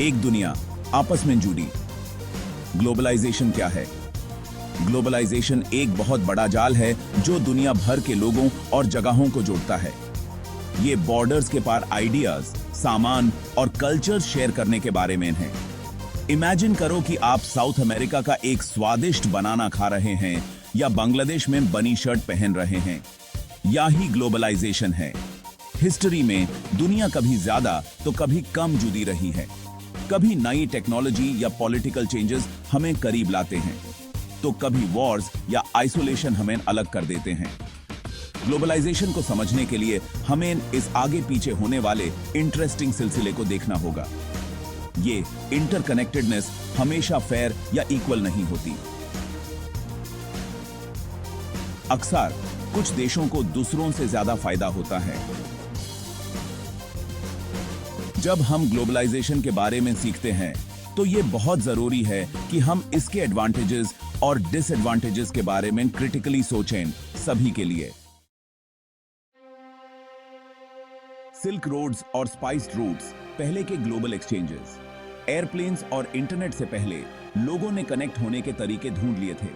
एक दुनिया आपस में जुड़ी। ग्लोबलाइजेशन क्या है? ग्लोबलाइजेशन एक बहुत बड़ा जाल है जो दुनिया भर के लोगों और जगहों को जोड़ता है। ये बॉर्डर्स के पार आइडियाज, सामान और कल्चर्स शेयर करने के बारे में है। इमेजिन करो कि आप साउथ अमेरिका का एक स्वादिष्ट बनाना खा रहे हैं या बांग्लादेश में बनी शर्ट पहन रहे हैं। यही ग्लोबलाइजेशन है। हिस्ट्री में दुनिया कभी ज्यादा तो कभी कम जुड़ी रही है। कभी नई टेक्नोलॉजी या पॉलिटिकल चेंजेस हमें करीब लाते हैं, तो कभी वॉर्स या आइसोलेशन हमें अलग कर देते हैं। ग्लोबलाइजेशन को समझने के लिए हमें इस आगे पीछे होने वाले इंटरेस्टिंग सिलसिले को देखना होगा। ये इंटरकनेक्टेडनेस हमेशा फेयर या इक्वल नहीं होती। अक्सर कुछ देशों को दूसरों से ज्यादा फायदा होता है। जब हम ग्लोबलाइजेशन के बारे में सीखते हैं तो यह बहुत जरूरी है कि हम इसके एडवांटेजेस और डिसएडवांटेजेस के बारे में क्रिटिकली सोचें, सभी के लिए। सिल्क रोड्स और स्पाइस्ड रूट्स पहले के ग्लोबल एक्सचेंजेस। एयरप्लेन्स और इंटरनेट से पहले लोगों ने कनेक्ट होने के तरीके ढूंढ लिए थे।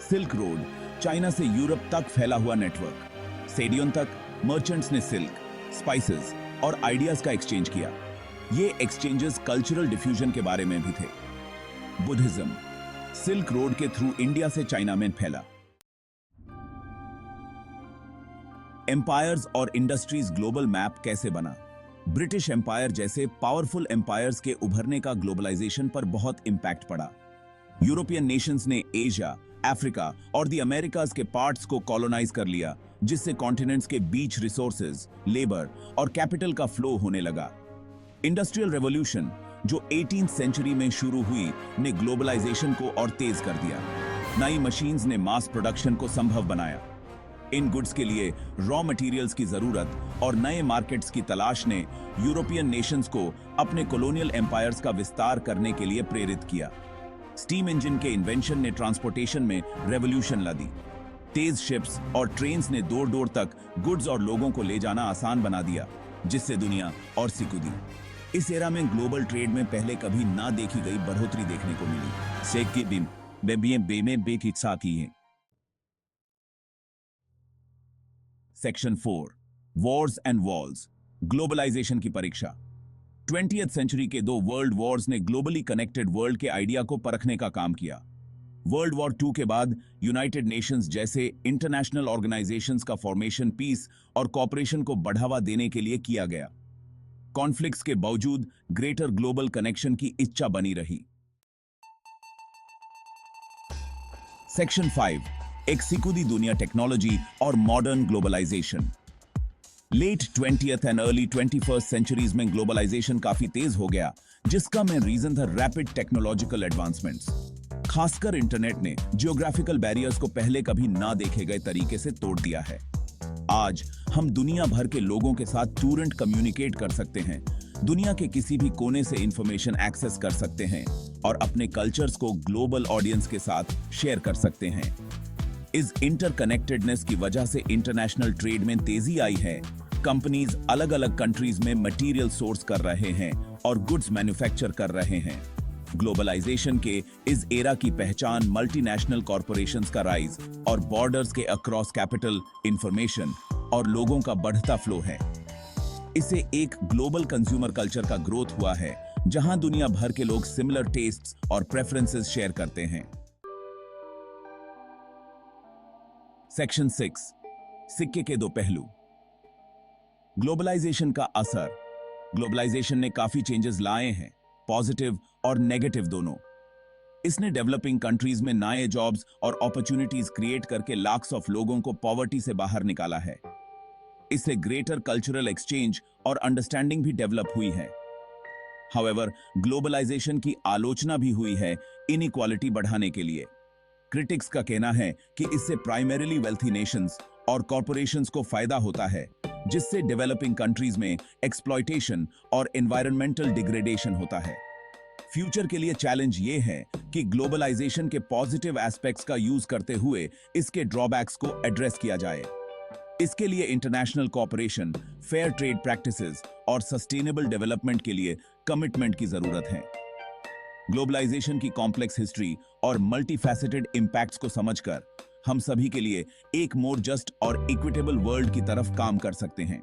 सिल्क रोड चाइना से यूरोप तक फैला हुआ नेटवर्क। सेडियन तक मर्चेंट्स ने सिल्क, स्पाइसेस और आइडियाज का एक्सचेंज किया। ये एक्सचेंजेस कल्चरल डिफ्यूजन के बारे में भी थे। बुद्धिज्म सिल्क रोड के थ्रू इंडिया से चाइना में फैला। एम्पायर्स और इंडस्ट्रीज ग्लोबल मैप कैसे बना? ब्रिटिश एम्पायर जैसे पावरफुल एम्पायर्स के उभरने का ग्लोबलाइजेशन पर बहुत इंपैक्ट पड़ा। यूरोपियन नेशंस ने एशिया, अफ्रीका और द अमेरिकाज के पार्ट्स को कॉलोनाइज कर लिया, जिससे कॉन्टिनेंट्स के बीच रिसोर्सेज, लेबर और कैपिटल का फ्लो होने लगा। इंडस्ट्रियल रेवोल्यूशन जो 18th सेंचुरी में शुरू हुई ने ग्लोबलाइजेशन को और तेज कर दिया। नई मशीन्स ने मास प्रोडक्शन को संभव बनाया। इन गुड्स के लिए रॉ मटेरियल्स की जरूरत और नए मार्केट्स की तलाश ने यूरोपियन नेशंस को अपने कॉलोनियल एम्पायर्स का विस्तार करने के लिए प्रेरित किया। स्टीम इंजन के इन्वेंशन ने ट्रांसपोर्टेशन में रेवोल्यूशन ला दी। तेज शिप्स और ट्रेन्स ने दूर दूर तक गुड्स और लोगों को ले जाना आसान बना दिया, जिससे दुनिया और सिकुड़ी। इस एरा में ग्लोबल ट्रेड में पहले कभी ना देखी गई बढ़ोतरी देखने को मिली। सेक के बिम बेमे बेकित्सा की है। Section 4 wars and walls, globalisation की परीक्षा। 20th सेंचुरी के दो वर्ल्ड वॉर्स ने ग्लोबली कनेक्टेड वर्ल्ड के आइडिया को परखने का काम किया। वर्ल्ड वॉर 2 के बाद यूनाइटेड नेशंस जैसे इंटरनेशनल ऑर्गेनाइजेशंस का फॉर्मेशन पीस और कॉपरेशन को बढ़ावा देने के लिए किया गया। कॉन्फ्लिक्ट्स के बावजूद ग्रेटर ग्लोबल कनेक्शन की इच्छा बनी रही। सेक्शन 5 एक सिकुड़ी दुनिया, टेक्नोलॉजी और modern globalisation. Late 20th and early 21st centuries में ग्लोबलाइजेशन काफी तेज हो गया, जिसका मेन रीजन था रैपिड टेक्नोलॉजिकल एडवांसमेंट्स। खासकर इंटरनेट ने जियोग्राफिकल बैरियर्स को पहले कभी ना देखे गए तरीके से तोड़ दिया है। आज हम दुनिया भर के लोगों के साथ तुरंत कम्युनिकेट कर सकते हैं, दुनिया के किसी भी कोने से इंफॉर्मेशन एक्सेस कर सकते हैं और अपने कल्चर्स को ग्लोबल ऑडियंस के साथ शेयर कर सकते हैं। इस इंटरकनेक्टेडनेस की वजह से इंटरनेशनल ट्रेड में तेजी आई है। कंपनीज अलग अलग कंट्रीज में मटेरियल सोर्स कर रहे हैं और गुड्स मैन्युफैक्चर कर रहे हैं। ग्लोबलाइजेशन के इस एरा की पहचान मल्टीनेशनल कॉरपोरेशंस का राइज और बॉर्डर्स के अक्रॉस कैपिटल, इंफॉर्मेशन और लोगों का बढ़ता फ्लो है। इससे एक ग्लोबल कंज्यूमर कल्चर का ग्रोथ हुआ है, जहां दुनिया भर के लोग सिमिलर टेस्ट्स और प्रेफरेंसेस शेयर करते हैं। सेक्शन 6 सिक्के के दो पहलू, ग्लोबलाइजेशन का असर। ग्लोबलाइजेशन ने काफी चेंजेस लाए हैं, पॉजिटिव और नेगेटिव दोनों। इसने डेवलपिंग कंट्रीज में नए जॉब्स और अपॉर्चुनिटीज क्रिएट करके लाख्स ऑफ लोगों को पॉवर्टी से बाहर निकाला है। इससे ग्रेटर कल्चरल एक्सचेंज और अंडरस्टैंडिंग भी डेवलप हुई है। हाउएवर, ग्लोबलाइजेशन की आलोचना भी हुई है इनइक्वालिटी बढ़ाने के लिए। क्रिटिक्स का कहना है कि इससे प्राइमरीली वेल्थी नेशंस और कॉरपोरेशंस को फायदा होता है, जिससे डेवलपिंग कंट्रीज में एक्सप्लॉयटेशन और एनवायरमेंटल डिग्रेडेशन होता है। फ्यूचर के लिए चैलेंज ये है कि ग्लोबलाइजेशन के पॉजिटिव एस्पेक्ट्स का यूज करते हुए इसके ड्रॉबैक्स को एड्रेस किया जाए। इसके लिए international cooperation, fair trade practices और सस्टेनेबल डेवलपमेंट के लिए कमिटमेंट की जरूरत है। ग्लोबलाइजेशन की कॉम्प्लेक्स हिस्ट्री और मल्टीफैसेटेड इंपैक्ट्स को समझकर हम सभी के लिए एक मोर जस्ट और इक्विटेबल वर्ल्ड की तरफ काम कर सकते हैं।